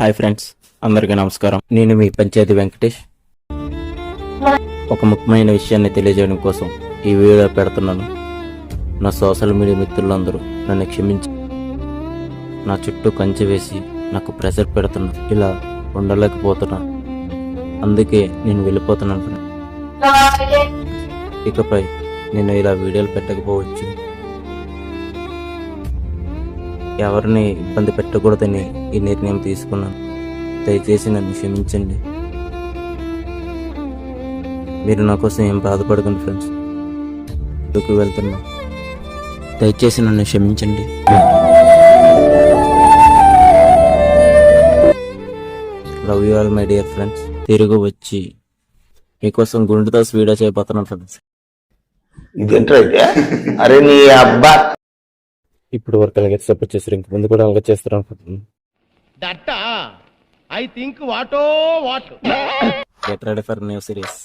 Hi friends, అందరికీ నమస్కారం. నేను మీ పంచాయతీ వెంకటేష్. ఒక ముఖ్యమైన విషయాన్ని తెలియజేయడం కోసం ఈ వీడియో పెడుతున్నాను. నా సోషల్ మీడియా మిత్రులందరూ నన్ను క్షమించి నా చుట్టూ కంచె వేసి నాకు ప్రెషర్ పెడుతున్నా. ఇలా ఉండలేకపోతున్నా. అందుకే నేను వెళ్ళిపోతున్నాను ఫ్రెండ్స్. ఇకపై నేను ఇలా వీడియోలు పెట్టకపోవచ్చు. ఎవరిని ఇబ్బంది పెట్టకూడదని ఈ నిర్ణయం తీసుకున్నాను. దయచేసి నన్ను క్షమించండి. మీరు నా కోసం ఏం బాధపడకండి ఫ్రెండ్స్. ఎందుకు వెళ్తున్నా, దయచేసి నన్ను క్షమించండి. Love you all my dear friends. తిరిగి వచ్చి మీకోసం గుండెదాస్ వీడియో చేయబోతున్నాను ఫ్రెండ్స్. అరే నీ అబ్బా, ఇప్పుడు వరకు అలాగే సపోర్ట్ చేస్తారు, ఇంక ముందు కూడా అలాగే చేస్తారు. That I think what what get ready for new series.